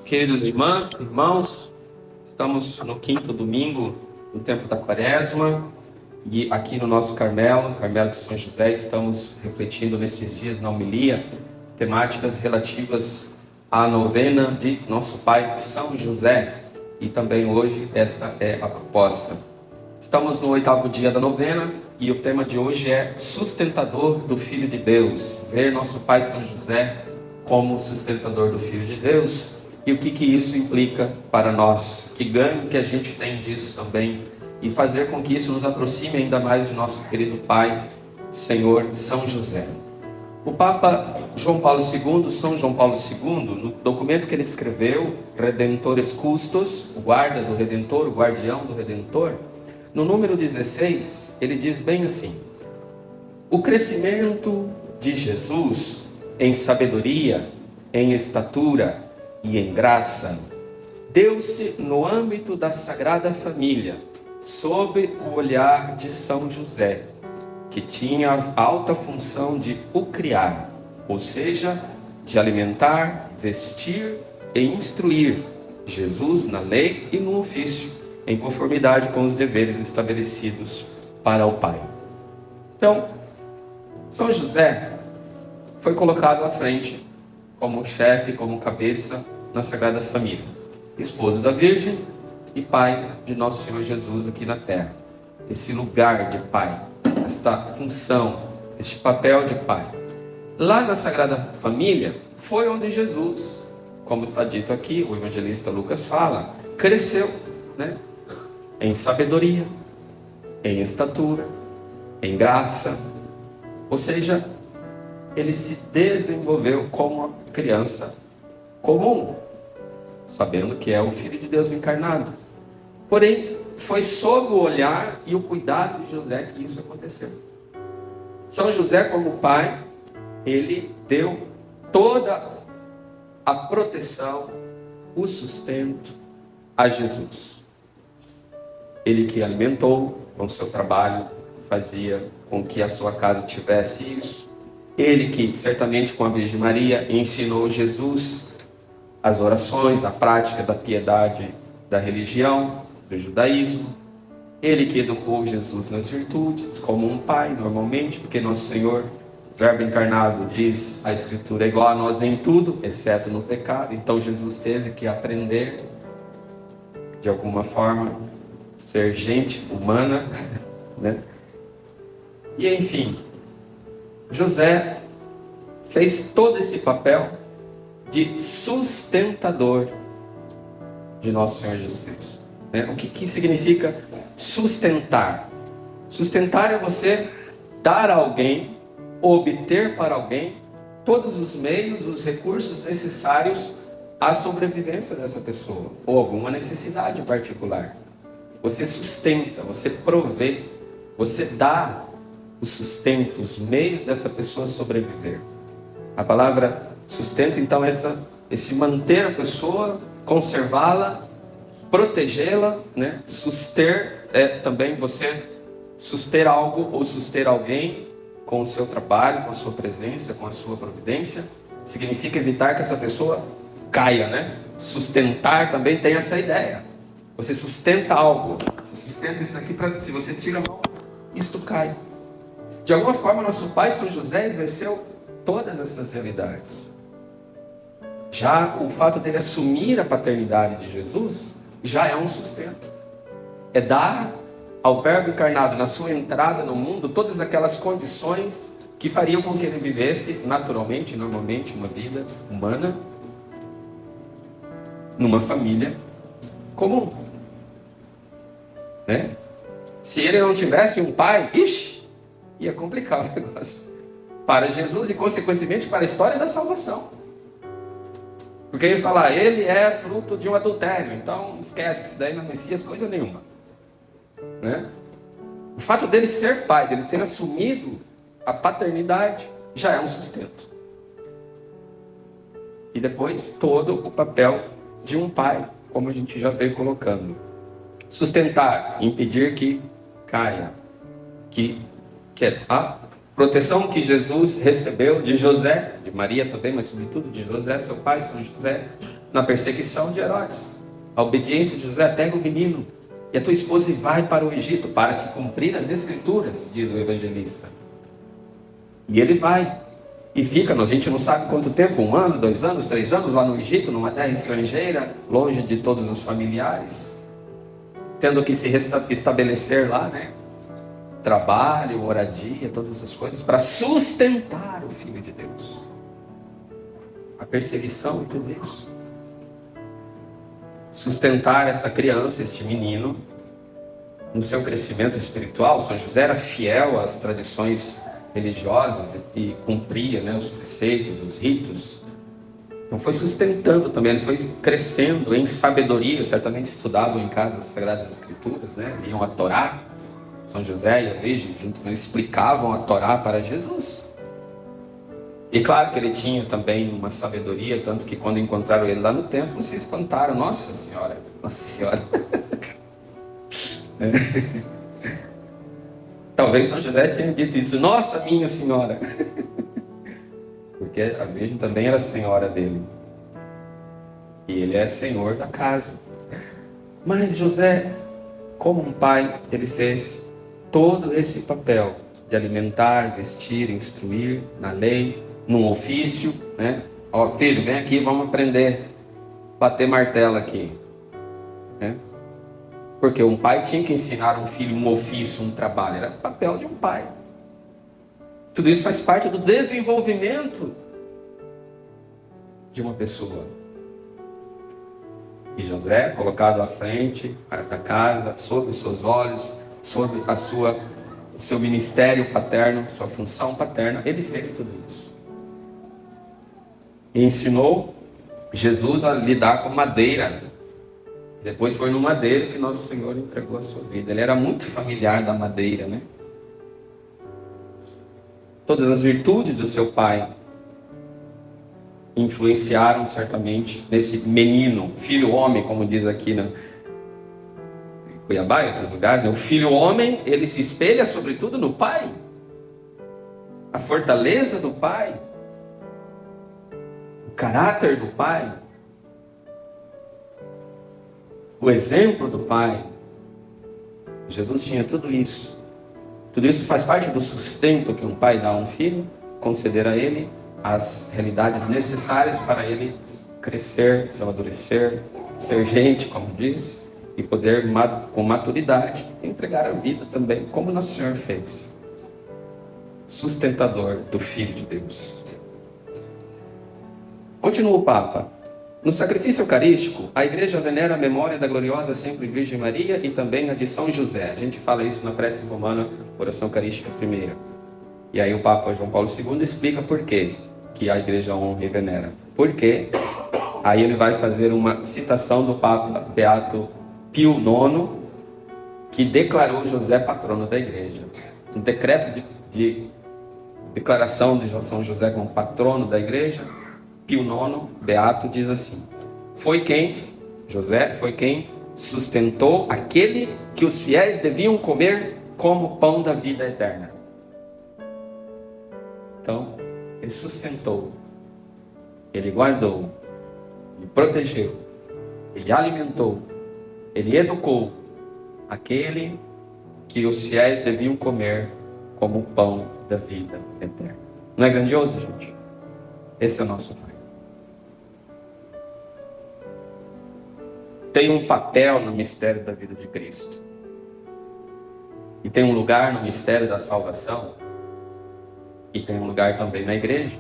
Queridos irmãs, irmãos, estamos no quinto domingo do tempo da Quaresma e aqui no nosso Carmelo de São José, estamos refletindo nesses dias na homilia temáticas relativas à novena de nosso Pai São José, e também hoje esta é a proposta. Estamos no 8º dia da novena e o tema de hoje é sustentador do Filho de Deus, ver nosso Pai São José como sustentador do Filho de Deus. E o que isso implica para nós? Que ganho que a gente tem disso também? E fazer com que isso nos aproxime ainda mais de nosso querido Pai, Senhor São José. O Papa João Paulo II, São João Paulo II, no documento que ele escreveu, Redentores Custos, o guarda do Redentor, o guardião do Redentor, no número 16, ele diz bem assim: o crescimento de Jesus em sabedoria, em estatura e em graça, deu-se no âmbito da Sagrada Família, sob o olhar de São José, que tinha a alta função de o criar, ou seja, de alimentar, vestir e instruir Jesus na lei e no ofício, em conformidade com os deveres estabelecidos para o Pai. Então, São José foi colocado à frente como chefe, como cabeça na Sagrada Família, esposo da Virgem e pai de nosso Senhor Jesus aqui na terra. Esse lugar de pai, esta função, este papel de pai. Lá na Sagrada Família foi onde Jesus, como está dito aqui, o evangelista Lucas fala, cresceu, né? Em sabedoria, em estatura, em graça, ou seja, ele se desenvolveu como uma criança comum, sabendo que é o Filho de Deus encarnado. Porém, foi sob o olhar e o cuidado de José que isso aconteceu. São José, como pai, ele deu toda a proteção, o sustento a Jesus. Ele que alimentou com o seu trabalho, fazia com que a sua casa tivesse isso. Ele que, certamente com a Virgem Maria, ensinou Jesus as orações, a prática da piedade da religião, do judaísmo. Ele que educou Jesus nas virtudes, como um pai, normalmente, porque nosso Senhor, Verbo encarnado, diz a Escritura, é igual a nós em tudo, exceto no pecado. Então Jesus teve que aprender, de alguma forma, ser gente humana, né? E enfim, José fez todo esse papel de sustentador de nosso Senhor Jesus Cristo. O que significa sustentar? Sustentar é você dar a alguém, obter para alguém, todos os meios, os recursos necessários à sobrevivência dessa pessoa, ou alguma necessidade particular. Você sustenta, você provê, você dá o sustento, os meios dessa pessoa sobreviver. A palavra sustento, então, é esse manter a pessoa, conservá-la, protegê-la, né? Suster é também você suster algo ou suster alguém com o seu trabalho, com a sua presença, com a sua providência. Significa evitar que essa pessoa caia, né? Sustentar também tem essa ideia. Você sustenta algo, você sustenta isso aqui para, se você tira a mão, isto cai. De alguma forma, nosso pai São José exerceu todas essas realidades. Já o fato dele assumir a paternidade de Jesus já é um sustento. É dar ao Verbo encarnado, na sua entrada no mundo, todas aquelas condições que fariam com que ele vivesse naturalmente, normalmente, uma vida humana, numa família comum, né? Se ele não tivesse um pai, ia complicar o negócio para Jesus e, consequentemente, para a história da salvação. Porque ele fala, ele é fruto de um adultério, então esquece, isso daí não é Messias coisa nenhuma, né? O fato dele ser pai, dele ter assumido a paternidade, já é um sustento. E depois, todo o papel de um pai, como a gente já veio colocando. Sustentar, impedir que caia, que é a proteção que Jesus recebeu de José, de Maria também, mas sobretudo de José, seu pai, São José, na perseguição de Herodes. A obediência de José: pega o menino e a tua esposa e vai para o Egito, para se cumprir as escrituras, diz o evangelista. E ele vai. E fica, a gente não sabe quanto tempo, 1 ano, 2 anos, 3 anos lá no Egito, numa terra estrangeira, longe de todos os familiares, tendo que se estabelecer lá, né? Trabalho, moradia, todas essas coisas, para sustentar o Filho de Deus. A perseguição e tudo isso. Sustentar essa criança, este menino, no seu crescimento espiritual. São José era fiel às tradições religiosas e cumpria, né, os preceitos, os ritos. Então foi sustentando também, ele foi crescendo em sabedoria. Certamente estudavam em casa as Sagradas Escrituras, né? Iam a Torá. São José e a Virgem junto com ele explicavam a Torá para Jesus. E claro que ele tinha também uma sabedoria, tanto que quando encontraram ele lá no templo se espantaram. Nossa Senhora, Nossa Senhora. Talvez São José tenha dito isso: nossa, minha senhora. Porque a Virgem também era senhora dele. E ele é senhor da casa. Mas José, como um pai, ele fez todo esse papel de alimentar, vestir, instruir na lei, num ofício, né? Ó, filho, vem aqui, vamos aprender a bater martelo aqui, né? Porque um pai tinha que ensinar um filho um ofício, um trabalho. Era o papel de um pai. Tudo isso faz parte do desenvolvimento de uma pessoa. E José, colocado à frente da casa, sob os seus olhos, sob o seu ministério paterno, sua função paterna, ele fez tudo isso. E ensinou Jesus a lidar com madeira. Depois foi no madeiro que Nosso Senhor entregou a sua vida. Ele era muito familiar da madeira, né? Todas as virtudes do seu pai influenciaram certamente nesse menino, filho homem, como diz aqui em Cuiabá e outros lugares, né? O filho homem, ele se espelha sobretudo no pai. A fortaleza do pai, o caráter do pai, o exemplo do pai. Jesus tinha tudo isso. Tudo isso faz parte do sustento que um pai dá a um filho, conceder a ele as realidades necessárias para ele crescer, se amadurecer, ser gente, como diz, e poder, com maturidade, entregar a vida também, como Nosso Senhor fez. Sustentador do Filho de Deus. Continua o Papa. No sacrifício eucarístico, a igreja venera a memória da gloriosa sempre Virgem Maria e também a de São José. A gente fala isso na prece romana, oração eucarística primeira. E aí o Papa João Paulo II explica por quê que a igreja honra e venera. Por quê? Aí ele vai fazer uma citação do Papa Beato Pio IX, que declarou José patrono da igreja. Um decreto de declaração de São José como patrono da igreja. Pio IX, Beato, diz assim: José foi quem sustentou aquele que os fiéis deviam comer como pão da vida eterna. Então, ele sustentou, ele guardou, ele protegeu, ele alimentou, ele educou aquele que os fiéis deviam comer como pão da vida eterna. Não é grandioso, gente? Esse é o nosso Pai. Tem um papel no mistério da vida de Cristo. E tem um lugar no mistério da salvação. E tem um lugar também na igreja.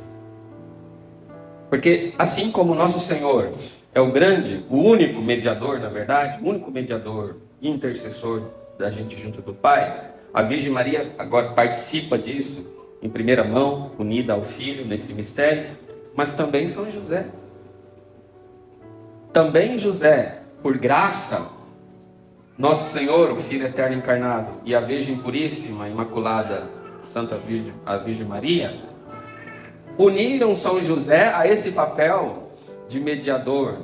Porque assim como Nosso Senhor é o grande, o único mediador, na verdade, o único mediador, intercessor da gente junto do Pai, a Virgem Maria agora participa disso, em primeira mão, unida ao Filho nesse mistério, mas também São José. Também José, por graça, Nosso Senhor, o Filho Eterno Encarnado, e a Virgem Puríssima, Imaculada, Santa Virgem, a Virgem Maria, uniram São José a esse papel de mediador.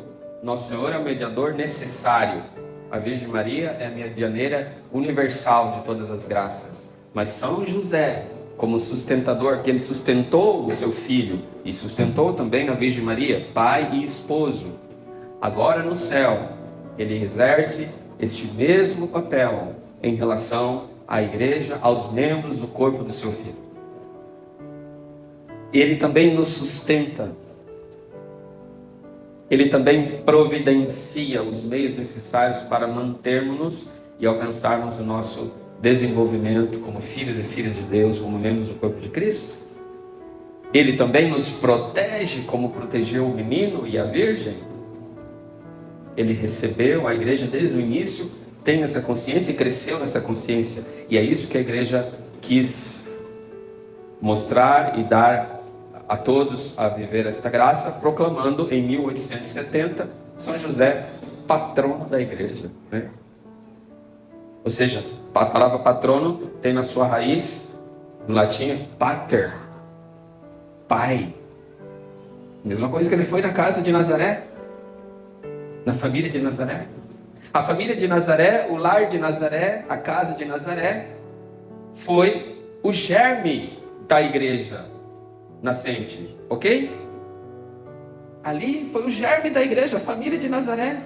Nosso Senhor é o mediador necessário. A Virgem Maria é a medianeira universal de todas as graças. Mas São José, como sustentador, que ele sustentou o seu filho e sustentou também a Virgem Maria, pai e esposo. agora no céu, ele exerce este mesmo papel em relação à igreja, aos membros do corpo do seu Filho. Ele também nos sustenta. Ele também providencia os meios necessários para mantermos-nos e alcançarmos o nosso desenvolvimento como filhos e filhas de Deus, como membros do corpo de Cristo. Ele também nos protege como protegeu o menino e a virgem. Ele recebeu a igreja desde o início, tem essa consciência e cresceu nessa consciência. E é isso que a igreja quis mostrar e dar a todos a viver esta graça, proclamando em 1870 São José patrono da igreja, né? Ou seja, a palavra patrono tem na sua raiz, no latim, pater, pai. Mesma coisa que ele foi na casa de Nazaré, na família de Nazaré. A família de Nazaré, o lar de Nazaré, a casa de Nazaré, foi o germe da igreja nascente, ok? Ali foi o germe da igreja, a família de Nazaré.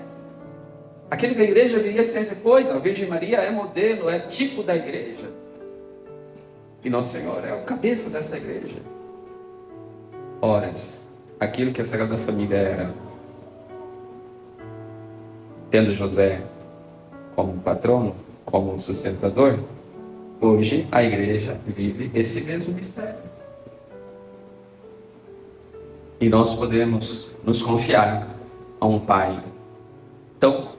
Aquilo que a igreja viria a ser depois. A Virgem Maria é modelo, é tipo da igreja. E Nosso Senhor é o cabeça dessa igreja. Ora, aquilo que a Sagrada Família era, tendo José como patrono, como sustentador, hoje a igreja vive esse mesmo mistério. E nós podemos nos confiar a um Pai tão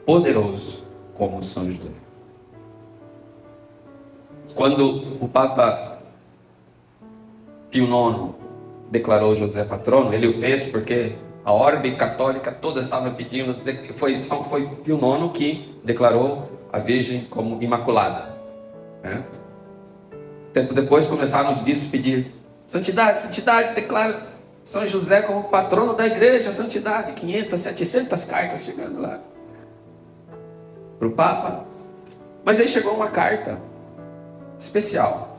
poderoso como São José. Quando o Papa Pio IX declarou José patrono, ele o fez porque a orbe católica toda estava pedindo, foi Pio IX que declarou a Virgem como imaculada, né? Tempo depois começaram os bispos a pedir: santidade, santidade, declara São José como patrono da igreja, santidade. 500, 700 cartas chegando lá para o Papa. Mas aí chegou uma carta especial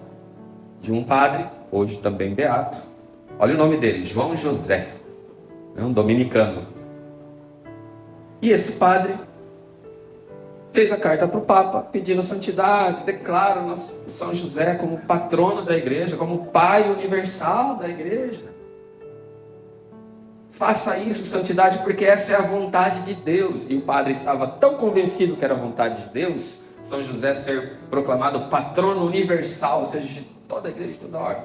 de um padre, hoje também beato. Olha o nome dele, João José, um dominicano. E esse padre fez a carta para o Papa pedindo santidade, declara São José como patrono da igreja, como pai universal da igreja. Faça isso, santidade, porque essa é a vontade de Deus. E o padre estava tão convencido que era a vontade de Deus, São José ser proclamado patrono universal, ou seja, de toda a igreja, de toda a ordem,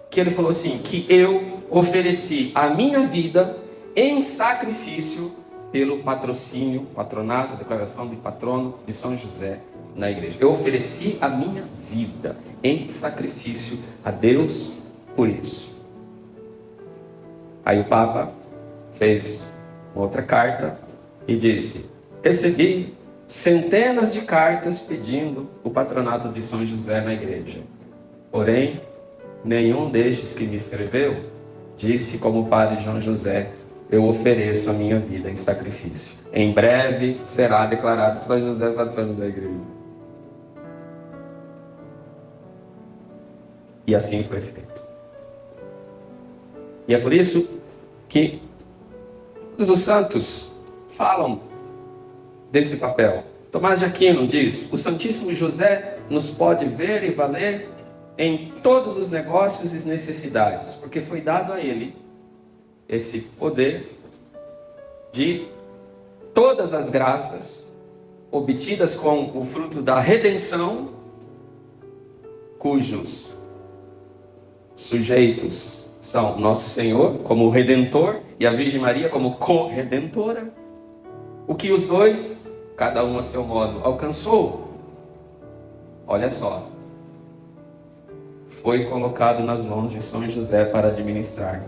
que ele falou assim, que eu ofereci a minha vida em sacrifício pelo patrocínio, patronato, declaração de patrono de São José na igreja. Eu ofereci a minha vida em sacrifício a Deus por isso. Aí o Papa fez outra carta e disse: recebi centenas de cartas pedindo o patronato de São José na igreja. Porém, nenhum destes que me escreveu disse como o padre João José: eu ofereço a minha vida em sacrifício. Em breve será declarado São José patrono da igreja. E assim foi feito. E é por isso que todos os santos falam desse papel. Tomás de Aquino diz: o Santíssimo José nos pode ver e valer em todos os negócios e necessidades, porque foi dado a ele esse poder de todas as graças obtidas com o fruto da redenção, cujos sujeitos são Nosso Senhor como Redentor e a Virgem Maria como co-redentora. O que os dois, cada um a seu modo, alcançou, olha só, foi colocado nas mãos de São José para administrar.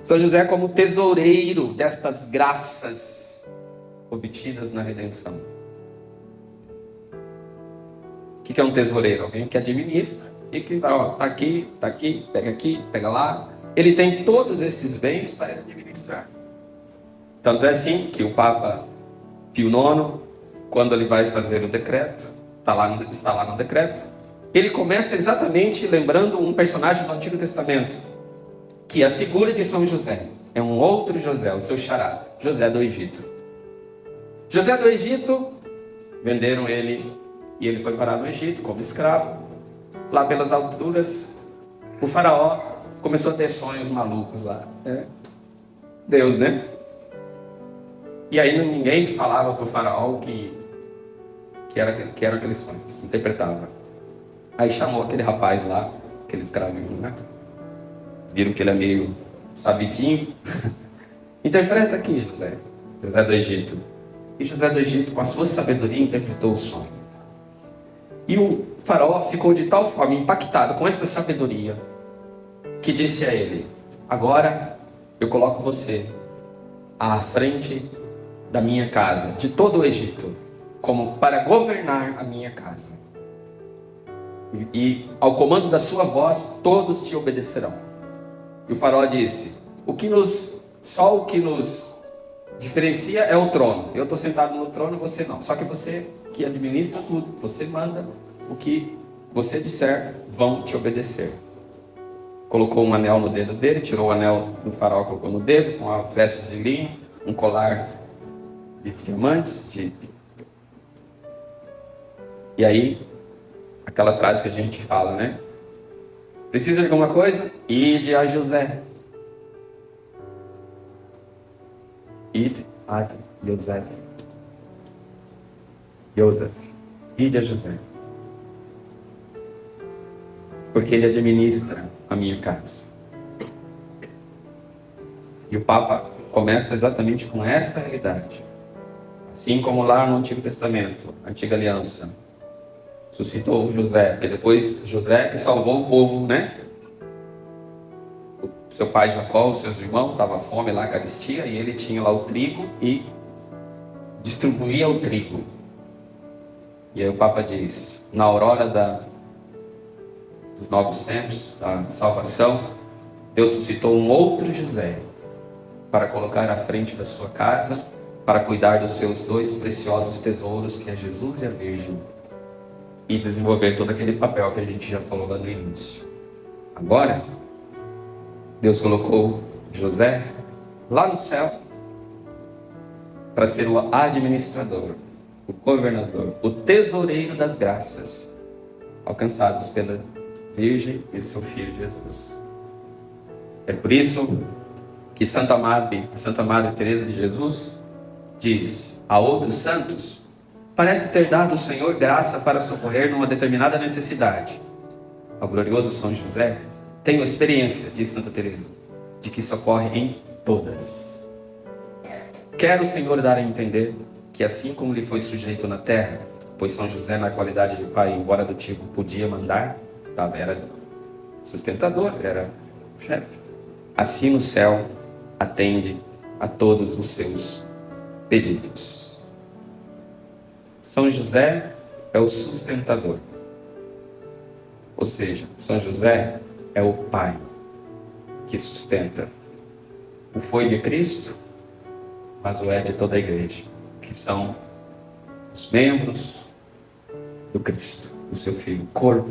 São José como tesoureiro destas graças obtidas na redenção. O que é um tesoureiro? Alguém que administra e que está aqui, pega lá. Ele tem todos esses bens para administrar. Tanto é assim que o Papa Pio IX, quando ele vai fazer o decreto, está lá no decreto, ele começa exatamente lembrando um personagem do Antigo Testamento, que é a figura de São José. é um outro José, o seu xará, José do Egito. José do Egito, venderam ele e ele foi parar no Egito como escravo. Lá pelas alturas, o faraó começou a ter sonhos malucos lá. Deus, né? E aí ninguém falava para o faraó que eram aqueles sonhos, interpretava. Aí chamou aquele rapaz lá, aquele escravinho, né? Viram que ele é meio sabidinho. Interpreta aqui, José do Egito. E José do Egito, com a sua sabedoria, interpretou o sonho. E o faraó ficou de tal forma impactado com essa sabedoria, que disse a ele: agora eu coloco você à frente da minha casa, de todo o Egito, como para governar a minha casa. E ao comando da sua voz, todos te obedecerão. E o faraó disse: só o que nos diferencia é o trono. Eu estou sentado no trono, você não. Só que você que administra tudo, você manda, o que você disser, vão te obedecer. Colocou um anel no dedo dele, tirou o anel do faraó, colocou no dedo, com as vestes de linho, um colar de diamantes. E aí, aquela frase que a gente fala, né? Precisa de alguma coisa? Ide a José. Ide a José. Ide a José. Porque ele administra a minha casa. E o Papa começa exatamente com esta realidade. Assim como lá no Antigo Testamento, a Antiga Aliança, suscitou José, que depois José que salvou o povo, né? O seu pai Jacó, os seus irmãos, estava fome lá, carestia, e ele tinha lá o trigo e distribuía o trigo. E aí o Papa diz: na aurora dos novos tempos, da salvação, Deus suscitou um outro José para colocar à frente da sua casa, para cuidar dos seus dois preciosos tesouros, que é Jesus e a Virgem, e desenvolver todo aquele papel que a gente já falou lá no início. Agora, Deus colocou José lá no céu para ser o administrador, o governador, o tesoureiro das graças alcançadas pela Virgem e seu Filho Jesus. É por isso que Santa Madre Teresa de Jesus diz a outros santos: parece ter dado o Senhor graça para socorrer numa determinada necessidade. Ao glorioso São José, tenho experiência, diz Santa Teresa, de que socorre em todas. Quero o Senhor dar a entender que assim como lhe foi sujeito na terra, pois São José, na qualidade de pai, embora adotivo, podia mandar, era sustentador, era chefe, assim no céu atende a todos os seus pedidos. São José é o sustentador. Ou seja, São José é o pai que sustenta. O foi de Cristo, mas o é de toda a igreja, que são os membros do Cristo, do seu Filho, o corpo.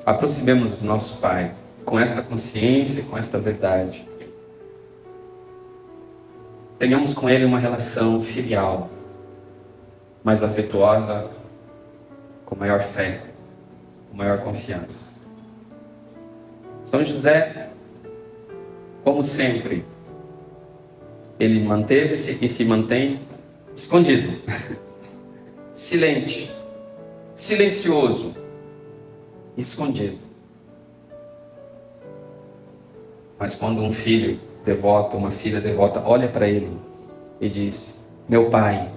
Aproximemos do nosso Pai com esta consciência, com esta verdade. Tenhamos com Ele uma relação filial, mais afetuosa, com maior fé, com maior confiança. São José, como sempre, ele manteve-se e se mantém escondido, silente, silencioso, escondido. Mas quando um filho devoto, uma filha devota, olha para ele e diz: meu pai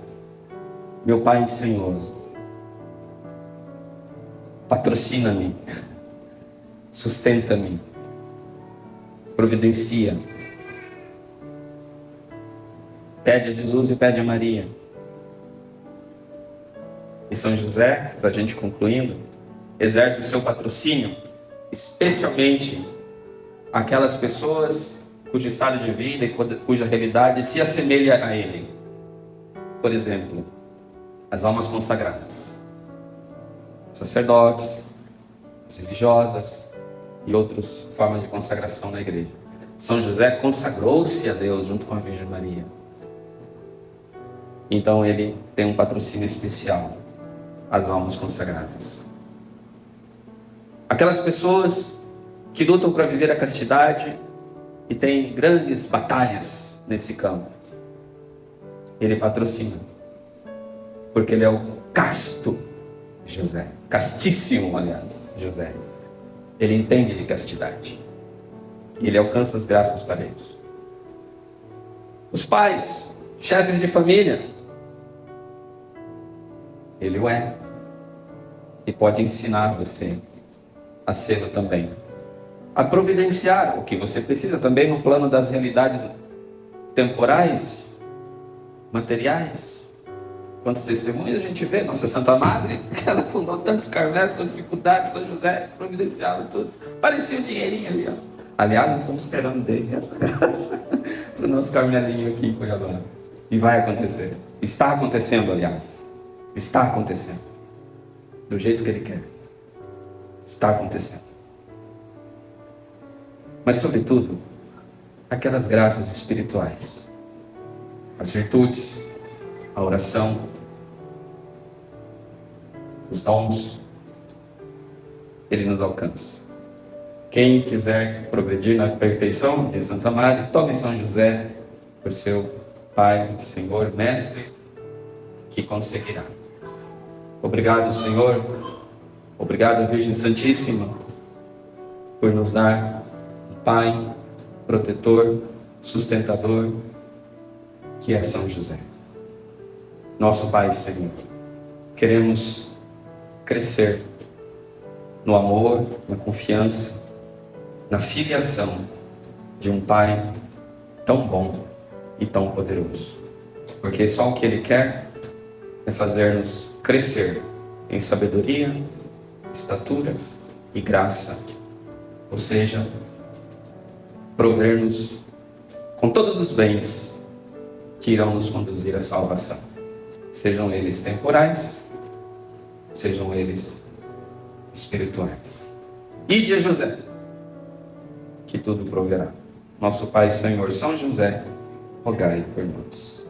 e Senhor, patrocina-me, sustenta-me, providencia. Pede a Jesus e pede a Maria. E São José, para a gente concluindo, exerce o seu patrocínio, especialmente aquelas pessoas cujo estado de vida e cuja realidade se assemelha a ele. Por exemplo, as almas consagradas, sacerdotes, as religiosas e outras formas de consagração na igreja. São José consagrou-se a Deus junto com a Virgem Maria. Então ele tem um patrocínio especial, as almas consagradas. Aquelas pessoas que lutam para viver a castidade e têm grandes batalhas nesse campo, ele patrocina, porque ele é o casto José, castíssimo, aliás, José. Ele entende de castidade e ele alcança as graças para eles. Os pais, chefes de família, ele o é e pode ensinar você a ser também, a providenciar o que você precisa também no plano das realidades temporais, materiais. Quantos testemunhos a gente vê? Nossa Santa Madre, que ela fundou tantos carmelos com dificuldade, São José providenciava tudo. Parecia um dinheirinho ali, ó. Aliás, nós estamos esperando dele essa graça para o nosso carmelinho aqui em Cuiabá. E vai acontecer. Está acontecendo, aliás. Está acontecendo. Do jeito que ele quer. Está acontecendo. Mas, sobretudo, aquelas graças espirituais. As virtudes, a oração, os dons, ele nos alcança. Quem quiser progredir na perfeição de Santa Maria, tome São José por seu Pai, Senhor, Mestre, que conseguirá. Obrigado, Senhor. Obrigado, Virgem Santíssima, por nos dar um Pai, protetor, sustentador, que é São José. Nosso Pai, Senhor, queremos crescer no amor, na confiança, na filiação de um Pai tão bom e tão poderoso. Porque só o que Ele quer é fazer-nos crescer em sabedoria, estatura e graça. Ou seja, prover-nos com todos os bens que irão nos conduzir à salvação. Sejam eles temporais, sejam eles espirituais. Ide a José, que tudo proverá. Nosso Pai, Senhor São José, rogai por nós.